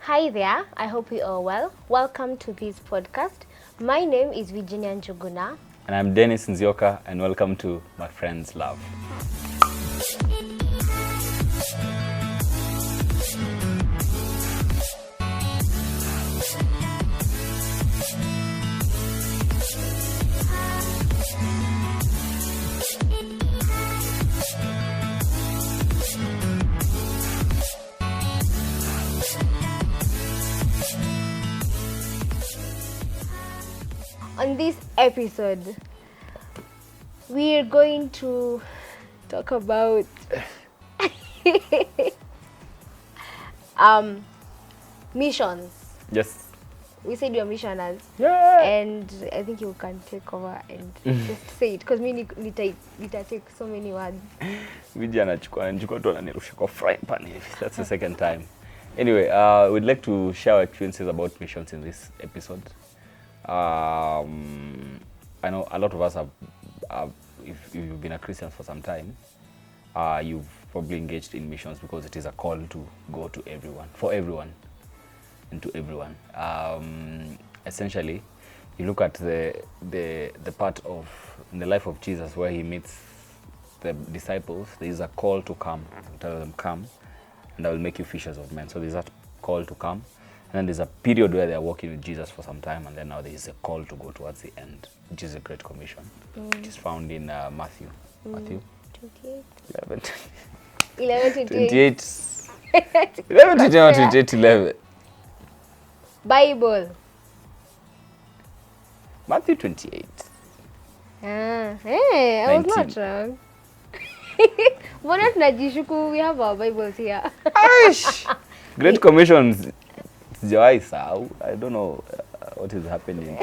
Hi there, I hope you are well. Welcome to this podcast. My name is Virginia Njuguna. And I'm Dennis Nzioka, and welcome to My Friend's Love. On this episode, we're going to talk about missions. Yes. We said you're missioners. Yeah. And I think you can take over and just say it because me nita take so many words. Vijana anachukua tu ananirusha kwa frying pan hivi. That's the second time. Anyway, we'd like to share our experiences about missions in this episode. I know a lot of us have if you've been a Christian for some time, you've probably engaged in missions because it is a call to go to everyone, for everyone, and to everyone. Essentially, you look at the part of in the life of Jesus where he meets the disciples. There is a call to come. Tell them, come, and I will make you fishers of men. So there's that call to come. And then there's a period where they're working with Jesus for some time, and then now there is a call to go towards the end, which is a Great Commission, which is found in Matthew 28. 11, 28. 11. Bible. Matthew 28. Hey, I was 19. not wrong. Mbona tunajishuku, we have our Bibles here. Aish! Great Commissions. I don't know what is happening.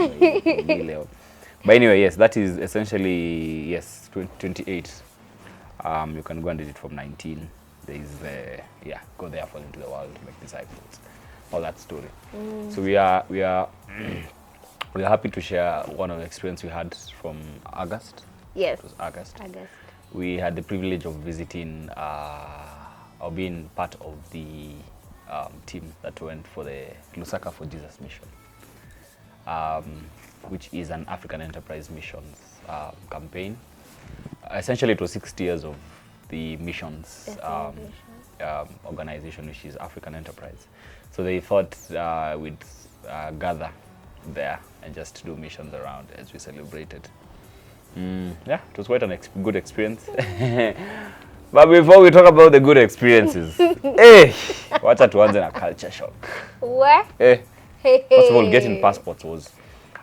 But anyway, yes, that is essentially, yes, 28. You can go and read it from 19. There is, go therefore into the world, make disciples. All that story. So we are happy to share one of the experience we had from August. Yes. It was August. We had the privilege of visiting or being part of the team that went for the Lusaka for Jesus mission, which is an African enterprise missions campaign. Essentially, it was 60 years of the missions organization, which is African Enterprise. So they thought we'd gather there and just do missions around as we celebrated. It was quite a good experience. But before we talk about the good experiences, wacha tuanze na culture shock. Where? First of all, getting passports was,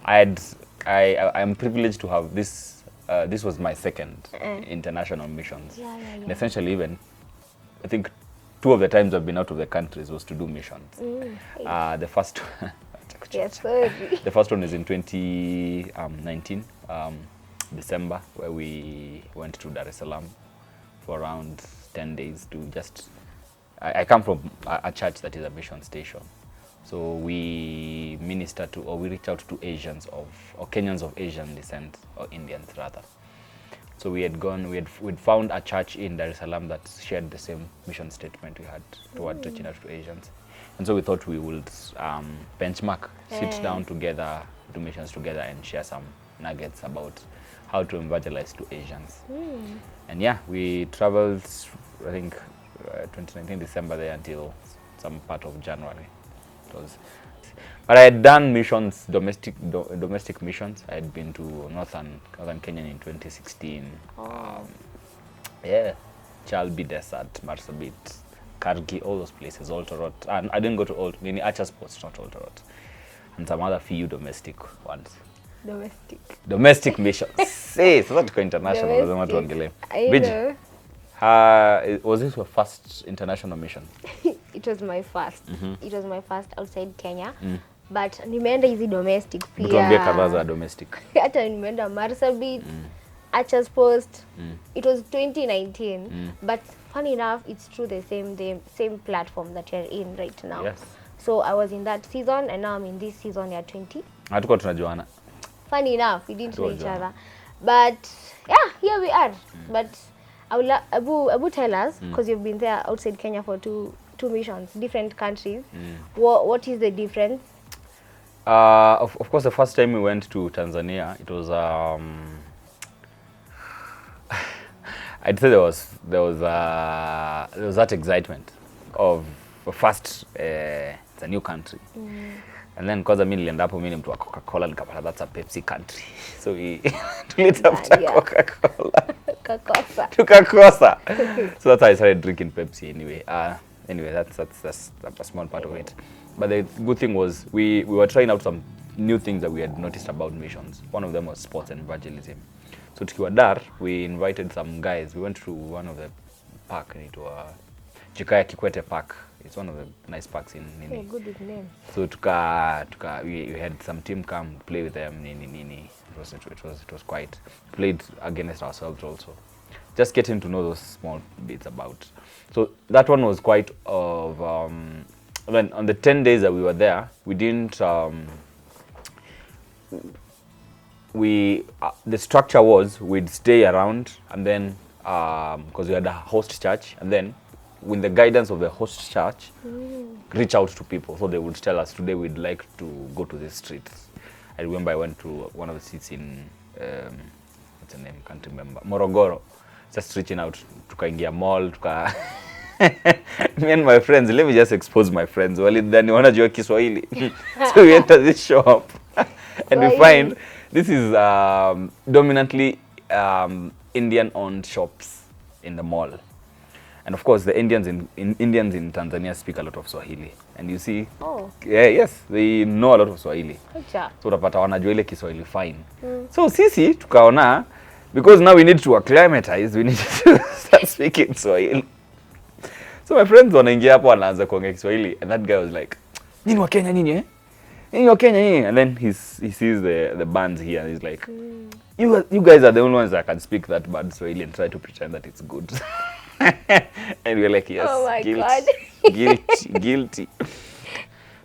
I'm privileged to have this. This was my second international missions. And essentially, even I think 2 of the times I've been out of the countries was to do missions. The first the first one is in 2019, December, where we went to Dar es Salaam for around 10 days to just, I come from a church that is a mission station. So we minister to, or we reach out to Asians or Kenyans of Asian descent, or Indians rather. So we'd found a church in Dar es Salaam that shared the same mission statement we had toward reaching out to Asians. And so we thought we would benchmark, sit down together, do missions together, and share some nuggets about how to evangelize to Asians. And we traveled, I think, 2019 December there until some part of January. But I had done missions, domestic missions. I had been to northern Kenya in 2016. Chalbi Desert, Marsabit, Kargi, all those places, Oltorot. And I didn't go to Archer Sports, not Oltorot. And some other few domestic ones. Domestic missions. Say, so that's international. I know. Was this your first international mission? It was my first. It was my first outside Kenya. But nimeenda hizi domestic pia. Mtuambie kadhaa za domestic. Hata nimeenda Marsabit, Archer's Post. It was 2019. But funny enough, it's through the same platform that you're in right now. Yes. So I was in that season and now I'm in this season ya 20. Hatuko tunajuana. Funny enough, we didn't know each other. But here we are. But I will Abu tell us, because you've been there outside Kenya for two missions, different countries. What is the difference? Of course, the first time we went to Tanzania, it was I'd say there was that excitement of first it's a new country. And then kwanza mimi nilienda hapo, mimi ni mtu wa Coca-Cola, nikapata that's a Pepsi country. So we tulitafuta Coca-Cola. Tukakosa. So that's how I started drinking Pepsi anyway. Anyway, that's a small part of it. But the good thing was we were trying out some new things that we had noticed about missions. One of them was sports and evangelism. So tukiwa Dar, we invited some guys. We went to one of the park, into Jakaya Kikwete Park. It's one of the nice parks in Nini. Yeah, good with name. So we had some team come play with them. Nini. It was quite, played against ourselves also. Just getting to know those small bits about. So that one was quite of when on the 10 days that we were there, we didn't the structure was we'd stay around, and then because we had a host church, and then with the guidance of the host church, reach out to people, so they would tell us, today we'd like to go to this street. I remember I went to one of the seats in what's the name, can't remember, Morogoro, just reaching out, tukaingia mall, me and my friends, let me just expose my friends, walidhani wanajua Kiswahili. So we enter this shop and we find this is dominantly Indian owned shops in the mall. And of course, the Indians in Tanzania speak a lot of Swahili. And you see, yes, they know a lot of Swahili. So utapata wanajua ile Kiswahili fine. So sisi tukaona, because now we need to acclimatize, we need to start speaking Swahili. So my friends wanaingia hapo wanaanza kuongea Kiswahili, and that guy was like, "Nyinyi wa Kenya nyinyi eh? Nyinyi wa Kenya nyinyi?" And then he sees the bands here, and he's like, you guys are the only ones that can speak that bad Swahili and try to pretend that it's good." And we're like, yes, oh my guilty, God. guilty.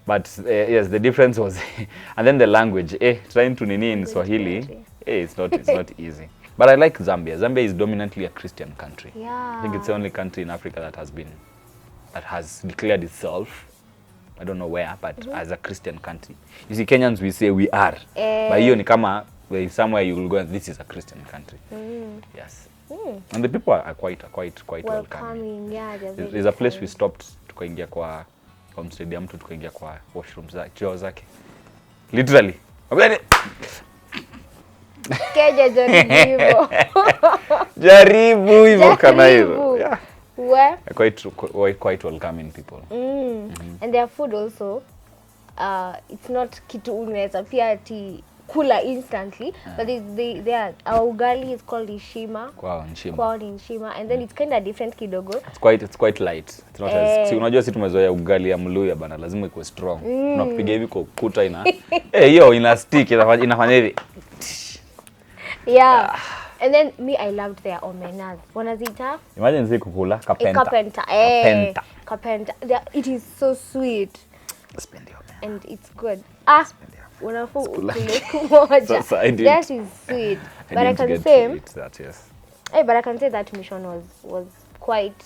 But yes, the difference was, and then the language, trying to nini in Swahili, it's not easy. But I like Zambia. Zambia is dominantly a Christian country. Yeah. I think it's the only country in Africa that has declared itself, I don't know where, but as a Christian country. You see, Kenyans, we say we are. But hiyo ni kama somewhere you will go, this is a Christian country. Yes. And the people are quite welcoming. Yeah, there's a place we stopped, tukaingia kwa stadium, tukaingia kwa washrooms za choo zake. Literally. Keja jaribu. Jaribu hivyo kana hivyo. Yeah. Where? Quite welcoming people. And their food also, it's not kitu unaweza pia ati kula instantly, but our ugali is called ishima. Kwao ni nshima, and then it's kind of different kidogo. It's quite light. It's not as, unajua si tumezoea ugali ya Mluya bana, lazima ikuwe strong. Unapiga hivi kwa kuta hiyo ina stick, inafanya hivi. Yeah. And then me, I loved their omenas. Wanazita? Imagine si kukula kapenta. Kapenta. It is so sweet. And it's good. Unafu ukule kumoja. That is sweet. But I can say that, yes. But I can say that mission was quite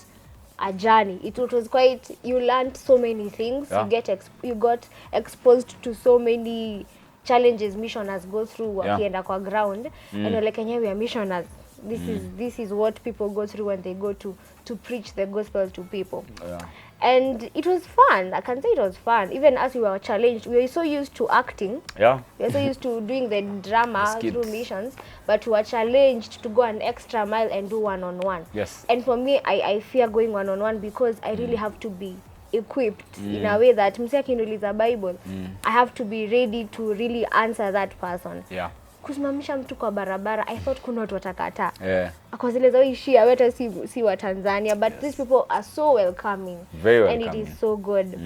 a journey. It was quite, you learned so many things. Yeah. You got exposed to so many challenges missioners go through wakienda kwa ground. And you're like, we are missioners. This is what people go through when they go to preach the gospel to people. Yeah. And it was fun. I can say it was fun. Even as we were challenged, we were so used to acting. Yeah. We were so used to doing the drama through missions, but we were challenged to go an extra mile and do one-on-one. Yes. And for me, I fear going one-on-one because I really have to be equipped in a way that msi akiniuliza Bible, I have to be ready to really answer that person. Yeah. Kusimamisha mtu kwa barabara, I thought kuna watu watakata. Yeah. Akazile zao ishia weta si wa Tanzania, but these people are so welcoming. Very welcoming. And it is so good.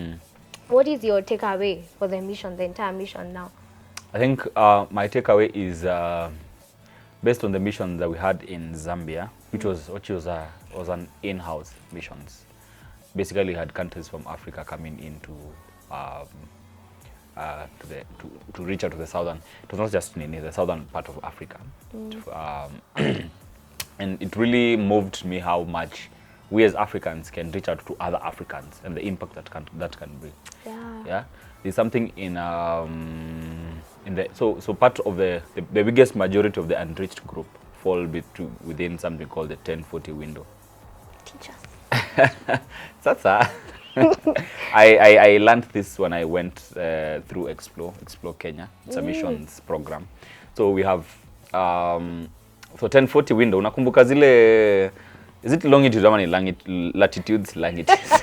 What is your takeaway for the mission, the entire mission now? I think my takeaway is based on the mission that we had in Zambia, which was an in-house missions. Basically, we had countries from Africa coming into to reach out to the southern. It was not just the southern part of Africa, and it really moved me how much we as Africans can reach out to other Africans and the impact that can bring. Yeah. There's something in the so part of the biggest majority of the unreached group fall within something called the 1040 window. Teach us. Sasa, I learned this when I went through Explore Kenya. It's a missions program. So we have so 1040 window. Unakumbuka zile, is it longitude ama ni latitudes? Longitudes.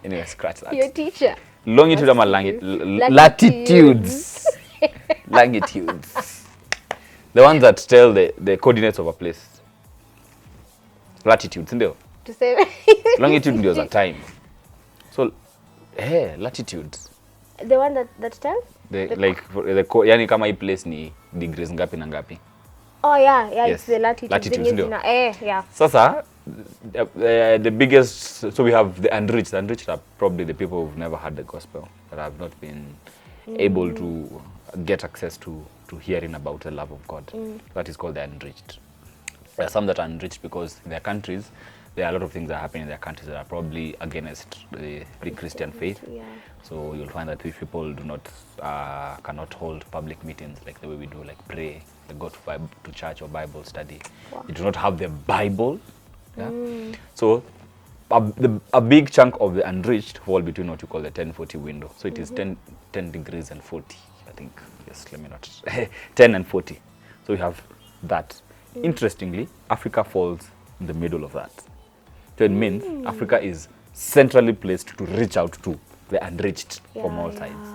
Anyway, scratch that. Your teacher. Longitude ama latitudes. Longitudes. The ones that tell the coordinates of a place. Latitudes, ndio? To say longitude ndio za time. So, latitudes. The one that tells? Yani kama hii place ni degrees ngapi na ngapi. Oh yeah, yes. It's the latitudes ndio. Yeah. Sasa, the biggest, so we have the unreached. The unreached are probably the people who've never heard the gospel, that have not been able to get access to hearing about the love of God. That is called the unreached. There are some that are unreached because in their countries, there are a lot of things that happen in their countries that are probably against the Christian faith. Yeah. So you'll find that these people cannot hold public meetings like the way we do, like pray, they go to church or Bible study. Wow. They do not have the Bible. Yeah? So a big chunk of the unreached fall between what you call the 1040 window. So it is 10 degrees and 40, I think. Yes, let me not. 10 and 40. So we have that. Interestingly, Africa falls in the middle of that. So it means Africa is centrally placed to reach out to the unreached from all sides.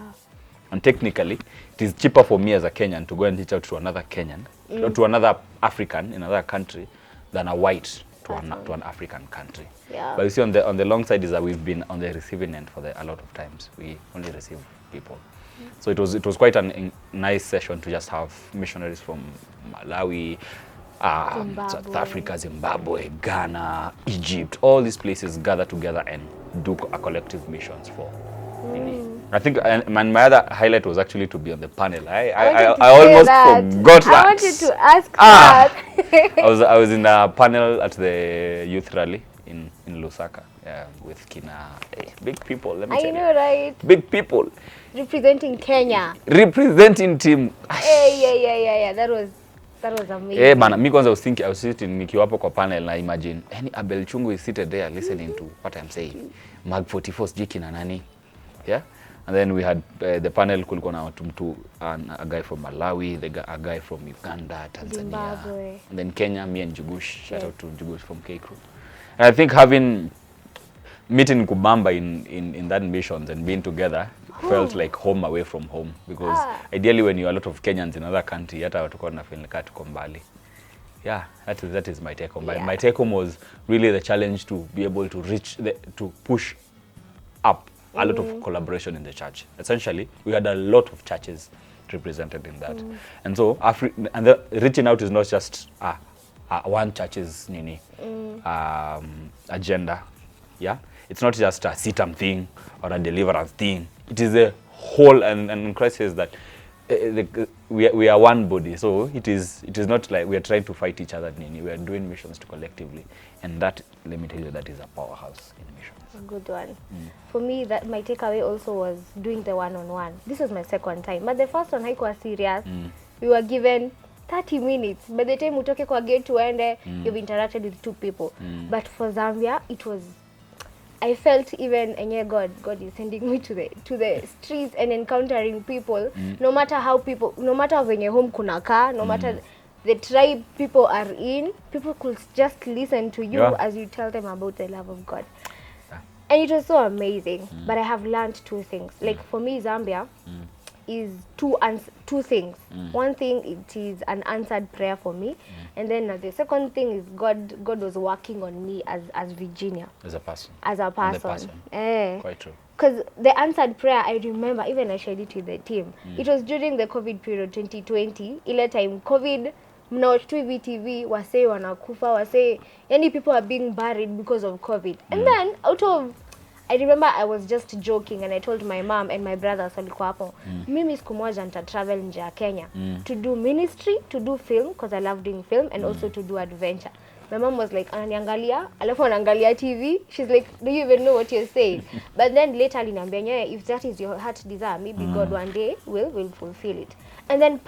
And technically, it is cheaper for me as a Kenyan to go and reach out to another Kenyan, to another African in another country, than a white to an African country. Yeah. But you see, on the long side is that we've been on the receiving end for a lot of times. We only receive people. So it was quite a nice session to just have missionaries from Malawi, South Africa, Zimbabwe, Ghana, Egypt, all these places gather together and do a collective missions for. I think my other highlight was actually to be on the panel. I almost forgot that. I wanted to ask that. I was in a panel at the youth rally in Lusaka with Kina. Big people, let me tell you. I know, right? Big people. Representing Kenya. Representing team. Yeah. That was amazing. Bana, I was sitting nikiwa hapo kwa panel na imagine any Abel Chungu is seated there listening to what I'm saying. Mag 44 sijui kina nani. Yeah? And then we had the panel, kulikuwa na watu a guy from Malawi, a guy from Uganda, Tanzania. Zimbabwe. And then Kenya, me and Jugush. Shout out to Jugush from K-Crew. And I think meeting Kubamba in that missions and being together felt like home away from home, because ideally when you are a lot of Kenyans in another country, hata watakuwa na feel like tuko mbali. Yeah, that is my take home. Yeah. My take home was really the challenge to be able to to push up a lot of collaboration in the church. Essentially, we had a lot of churches represented in that. And so reaching out is not just one church's agenda. Yeah, it's not just a sitam thing or a deliverance thing. It is a whole, and Christ says that we are one body. So it is not like we are trying to fight each other. We are doing missions collectively, and that, let me tell you, that is a powerhouse in missions. A good one. For me, that my takeaway also was doing the one-on-one. This was my second time, but the first one haikuwa serious. We were given 30 minutes. By the time utoke kwa gate tuende, you've interacted with 2 people. But for Zambia, it was, I felt even God is sending me to the streets and encountering people. No matter venye home kunaka, no matter the tribe people are in, people could just listen to you as you tell them about the love of God. And it was so amazing. But I have learned 2 things. Like for me, Zambia is two things. One thing, it is an answered prayer for me, and then the second thing is God was working on me as Virginia, as a person. Quite true. Because the answered prayer, I remember, even I shared it with the team. It was during the COVID period 2020. Ile time COVID, mnaotui VTV, wase wanakufa, yani people are being buried because of COVID. And then I remember I was just joking and I told my mom and my brothers walikuwa hapo, mimi siku moja nita travel nje ya Kenya to do ministry, to do film, because I love doing film, and also to do adventure. My mom was like, ananiangalia, alafu anaangalia TV. She's like, do you even know what you're saying? But then later aliniambia, if that is your heart desire, maybe God one day will fulfill it. And then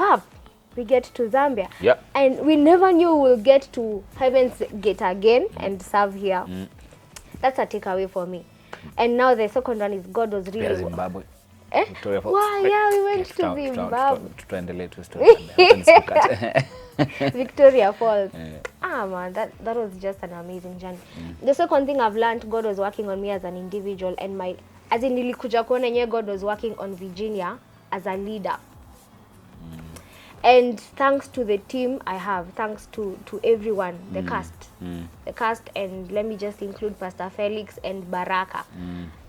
we get to Zambia. Yeah. And we never knew we'll get to Heaven's Gate again and serve here. That's a takeaway for me. And now the second one is God was really... Zimbabwe. Wow, yeah, we went to Zimbabwe. Tuendelee tu story. Victoria Falls. Man, that was just an amazing journey. The second thing I've learned, God was working on me as an individual, and as in nilikuja kuona yenyewe God was working on Virginia as a leader. And thanks to the team I have, thanks to everyone, the cast, and let me just include Pastor Felix and Baraka.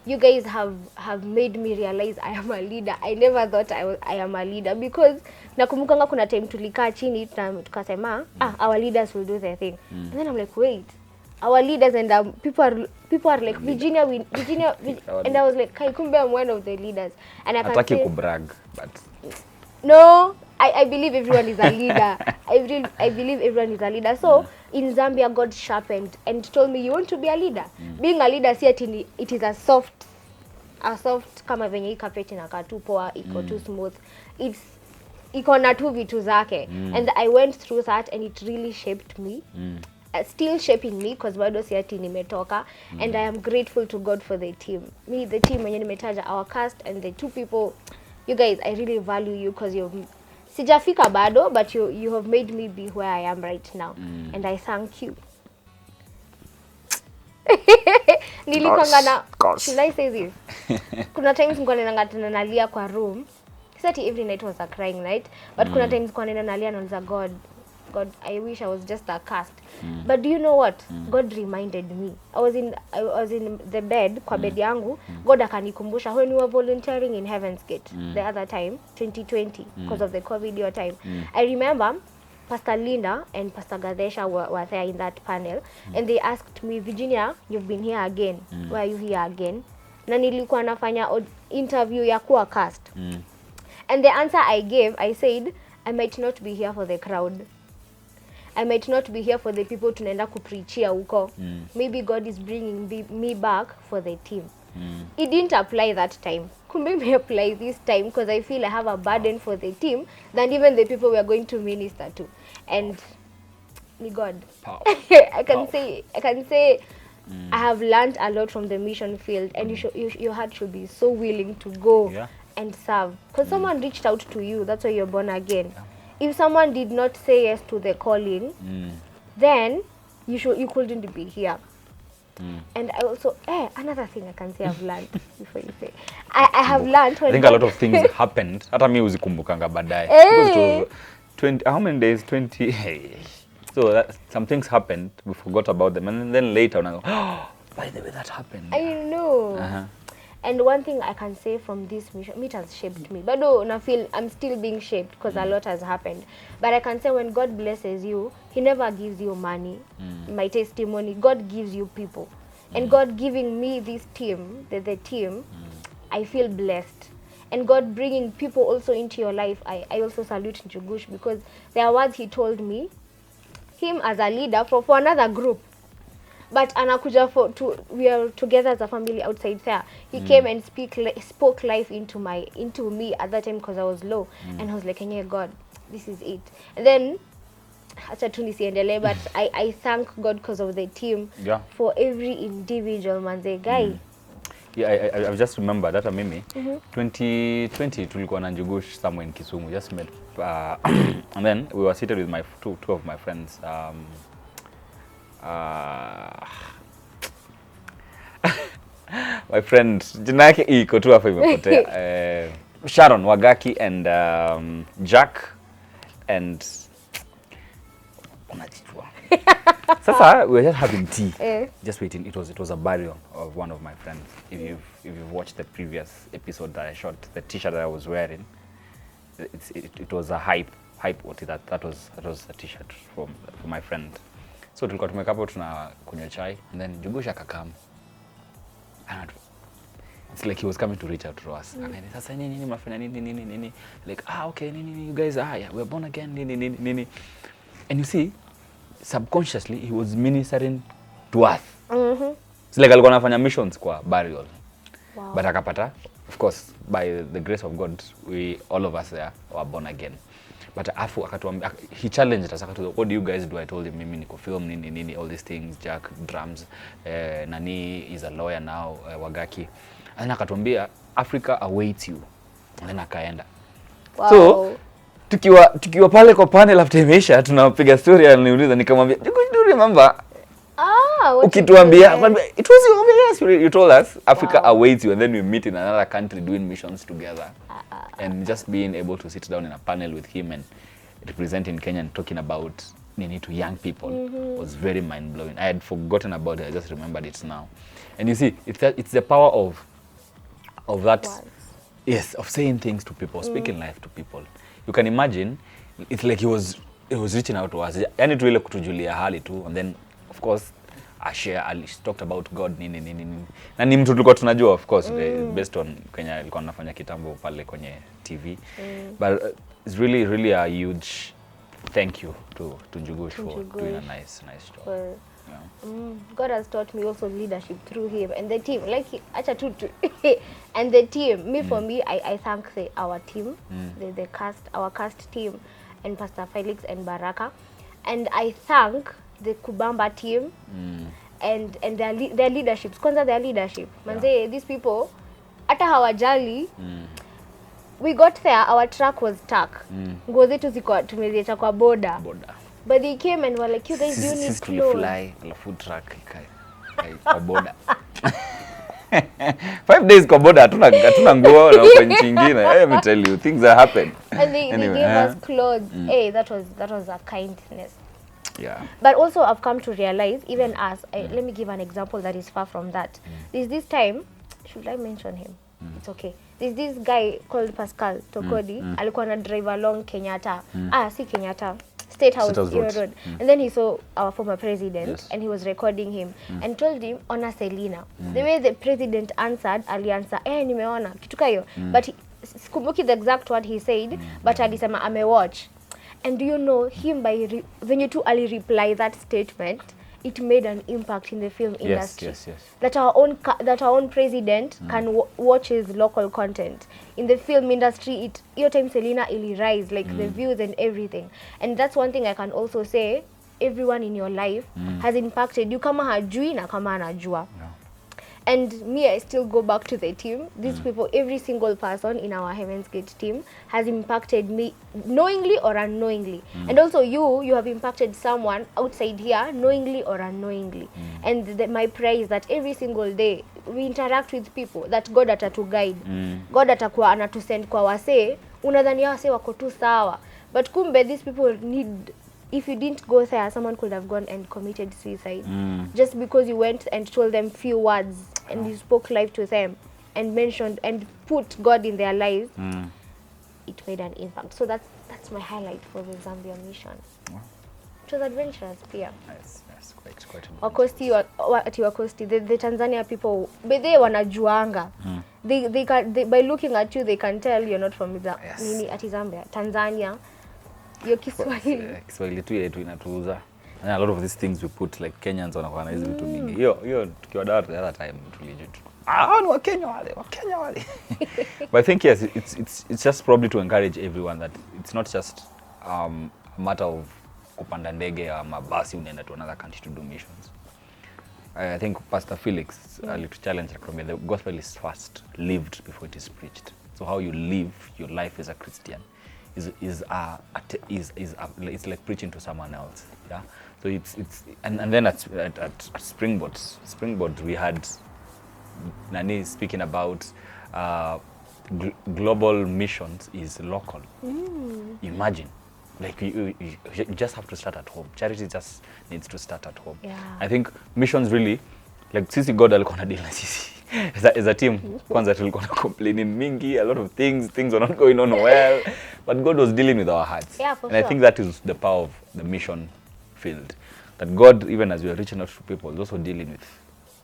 You guys have made me realize I am a leader. I never thought I am a leader, because nakumukanga kuna time tulikaa chini tukasema our leaders will do their thing. And then I'm like, wait, our leaders, and people are like, Virginia, and I was like, kai kumbe I'm one of the leaders. And I can say, to brag, but no, I believe everyone is a leader. I believe everyone is a leader. So in Zambia, God sharpened and told me, you want to be a leader. Being a leader, it is a soft kama venye hii carpet inakaa tu poa, iko too smooth. Iko na tu vitu zake. And I went through that, and it really shaped me. Still shaping me, because bado si ati nimetoka. And I am grateful to God for the team. The team wenye nimetaja, our cast, and the two people. You guys, I really value you, because sijafika bado, but you have made me be where I am right now. And I thank you. Nilikwanga na, should I say this? Kuna times nilikuwa ninaangalia nalia kwa room. Sati every night was a crying night, but kuna times nilikuwa ninalia na God, I wish I was just a cast. But do you know what? God reminded me. I was in the bed, kwa bed yangu. God akanikumbusha, when we were volunteering in Heaven's Gate the other time, 2020, because of the COVID year time. I remember Pastor Linda and Pastor Gadesha were there in that panel, and they asked me, Virginia, you've been here again. Why are you here again? Na nilikuwa nafanya interview ya kuwa cast. And the answer I gave, I said, I might not be here for the crowd. I might not be here for the people tunaenda kupreachia huko. Maybe God is bringing me back for the team. It didn't apply that time. Kumbe may apply this time, because I feel I have a burden for the team than even the people we are going to minister to. And God, I can say I have learned a lot from the mission field, and your heart should be so willing to go and serve. Because someone reached out to you, that's why you're born again. If someone did not say yes to the calling, then you couldn't be here. And I also, another thing I can say I've learned before you say. I have learned when I think a lot of things happened. Hata mimi uzikumbukanga baadaye. Because it was 20, how many days? 20. So some things happened, we forgot about them, and then later when I go, by the way, that happened. I know. And one thing I can say from this mission, it has shaped me. But I feel I'm still being shaped, because a lot has happened. But I can say when God blesses you, He never gives you money. My testimony, God gives you people. And God giving me this team, the team, I feel blessed. And God bringing people also into your life, I also salute Njugush, because there are words He told me, him as a leader for another group. But anakuja we are together as a family outside there. He came and spoke life into me at that time, because I was low. And I was like, yeah, God, this is it. And then acha tu nisiendelee, but I thank God because of the team, for every individual manze guy. Yeah, I just remember that mimi 2020 tulikuwa na Njugush somewhere in Kisumu, just met and then we were seated with my two of my friends. My friend jina yake iko tu hapo imepotea. Sharon Wagaki and Jack and Sasa we were just having tea, just waiting. It was a burial of one of my friends. If you've watched the previous episode that I shot, the T-shirt that I was wearing, it was a hype. What is that? That was a T-shirt for my friend. So tulikuwa tumekaa hapo tunakunywa chai, and then Njugush akakam. And it's like he was coming to reach out to us. And then sasa nini mnafanya nini, like okay nini you guys yeah, we're born again nini. And you see, subconsciously he was ministering to us. It's like alikuwa anafanya missions kwa burial. Wow. But akapata, of course, by the grace of God, all of us there were born again. But afu akatuambia, he challenged us, akatuambia, what do you guys do? I told him, mimi niko film, nini, all these things, Jack, drums, Nani is a lawyer now, Wagaki. And akatuambia, Africa awaits you. And then akaenda. Wow. So, tukiwa pale kwa panel after imeisha, tunapiga story, aliniuliza, nikamwambia, do you remember? Ukituambia, it was you, yes, you told us, Africa awaits you, and then we meet in another country doing missions together. And just being able to sit down in a panel with him and representing Kenya and talking about Nini to young people was very mind-blowing. I had forgotten about it, I just remembered it now. And you see, it's the power of that, yes, of saying things to people, speaking life to people. You can imagine, it's like he was reaching out to us. Yani tu ile kutujulia hali tu, and then of course she talked about God nini. Na ni mtu tulikuwa tunajua, of course, based on Kenya alikuwa anafanya kitambo pale kwenye TV. But it's really a huge thank you to Njugush for doing a nice job. God has taught me also leadership through him and the team. Like and the team. For me, I thank our team, our cast team, and Pastor Felix and Baraka, and I thank the Kubamba team and their leaderships. Kwanza their leadership. Manze, these people, ata hawajali. We got there, our truck was stuck. Nguo zetu ziko tumeziacha kwa boda. But they came and were like, you guys, do you need clothes? Fly on a food truck kwa boda. 5 days kwa boda hatuna nguo na kwa nchi nyingine. Let me tell you, things that happen. And they gave us clothes. Hey, that was a kindness. Yeah. But also I've come to realize, even as let me give an example that is far from that. There's this time, should I mention him? It's okay. There's this guy called Pascal Tokodi. Alikuwa na drive along Kenyatta. Si Kenyatta. State House Road. And then he saw our former president, and he was recording him and told him, "Ona Selina." The way the president answered, aliansa, nimeona kitu kayo. But sikumbuki the exact word he said, but alisema amewatch. And do you know him when you two ali reply that statement, it made an impact in the film industry. Yes. That our own president can watch his local content. In the film industry, your time Selina ili rise, like the views and everything. And that's one thing I can also say, everyone in your life has impacted you kama hajui na kama anajua. And me, I still go back to the team. These people, every single person in our Heaven's Gate team has impacted me knowingly or unknowingly. And also you have impacted someone outside here knowingly or unknowingly. And my prayer is that every single day we interact with people, that God atatu guide. God atakuwa anatusend kwa wase, unadhani wase wako tu sawa. But kumbe these people need, if you didn't go there, someone could have gone and committed suicide. Just because you went and told them few words and you spoke life to them and mentioned and put God in their lives, it made an impact. So that's my highlight for the Zambia mission. It was adventurous, Pia. Yes, quite Wakosti, the Tanzania people, but they wanajuanga. They by looking at you, they can tell you're not from Zambia. Tanzania. Your Kiswahili tu yetu inatuuza. And a lot of these things we put, like Kenyans wanakuwa na hizi vitu mingi. Hiyo tukiwa dar the other time tulijitu. Ni wa Kenya wale. But I think yes, it's just probably to encourage everyone that it's not just a matter of kupanda ndege ama basi unaenda to another country to do missions. I think Pastor Felix challenge the gospel is first lived before it is preached. So how you live your life as a Christian is like preaching to someone else. Yeah. So it's and then at Springboard we had Nani speaking about global missions is local. Imagine, like you just have to start at home. Charity just needs to start at home. Yeah. I think missions really, like sisi God alikuwa na deal na sisi. As a team, kwanza tulikuwa na complaining mingi, a lot of things were not going on well, but God was dealing with our hearts. Yeah, for and sure. I think that is the power of the mission field. That God, even as we are reaching out to people, is also dealing with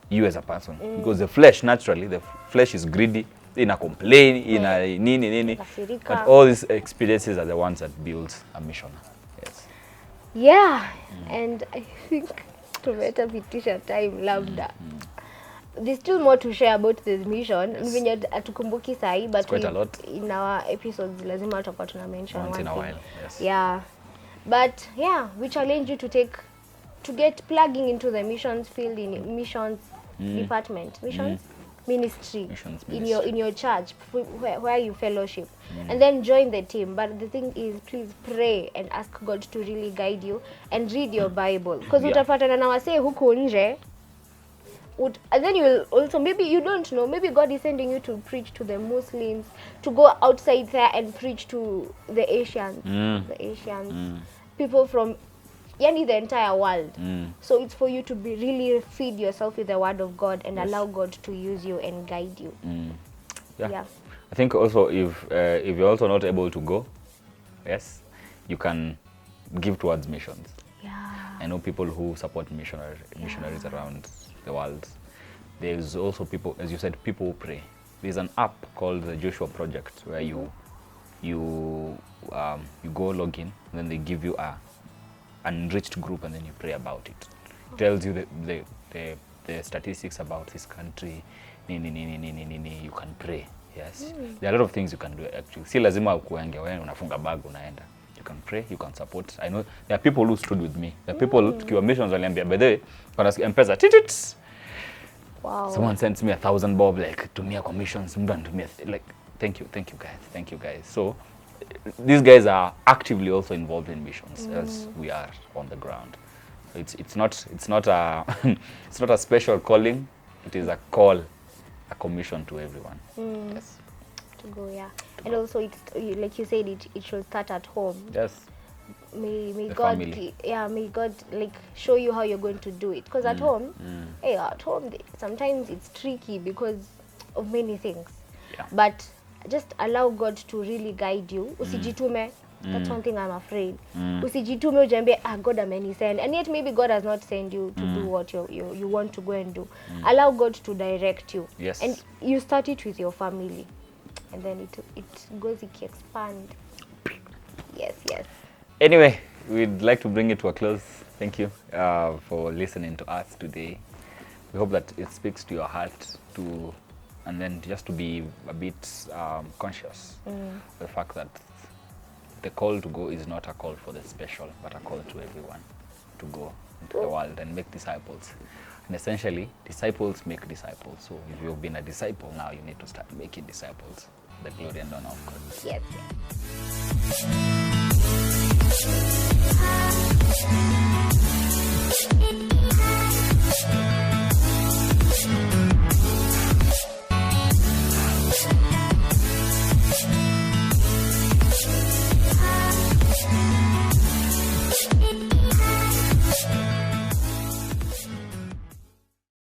you as a person. Because the flesh, naturally, the flesh is greedy, ina complain, ina nini. But all these experiences are the ones that build a mission. Yes. Yeah, and I think tumetapitisha time labda. There's still more to share about this mission. Venye hatukumbuki sahi, but quite a lot. In our episodes lazima tutakuwa tuna mention Once one in a thing. while, yes. Yeah. But yeah, we challenge you to get plugging into the missions field in missions department, missions ministry, in your church where you fellowship, and then join the team. But the thing is, please pray and ask God to really guide you and read your Bible, because utapatana na wasee huku nje. And then you will also, maybe you don't know, maybe God is sending you to preach to the Muslims, to go outside there and preach to the Asians, people from the entire world. So it's for you to be really feed yourself with the word of God and allow God to use you and guide you. Yeah. I think also if you're also not able to go, yes, you can give towards missions. I know people who support missionaries around the world. There's also people, as you said, people who pray. There's an app called the Joshua Project where you go log in, and then they give you an enriched group, and then you pray about it. It tells you the statistics about this country. You can pray. Yes, there are a lot of things you can do actually. Si lazima ukuenge wewe unafunga bag unaenda. You can pray, you can support. I know there are people who stood with me. There are people tukiwa missions waliambia, by the way, when I was M-Pesa, wow. Someone sends me 1,000 bob, like, tumia kwa missions, like, thank you guys. So these guys are actively also involved in missions as we are on the ground. It's not a it's not a special calling. It is a call, a commission to everyone. Yes. To go, yeah. And also, it's like you said, it should start at home. Yes. May God, may God like show you how you're going to do it. Because at home, sometimes it's tricky because of many things. Yeah. But just allow God to really guide you. Usijitume. That's one thing I'm afraid. Usijitume ujambie, God amenisend. And yet maybe God has not sent you to do what you want to go and do. Allow God to direct you. Yes. And you start it with your family. And then it goes, it can expand. Yes. Anyway, we'd like to bring it to a close. Thank you for listening to us today. We hope that it speaks to your heart and then just to be a bit conscious of the fact that the call to go is not a call for the special, but a call to everyone to go into the world and make disciples. And essentially, disciples make disciples. So if you've been a disciple, now you need to start making disciples. The glory and honor of God. Yes.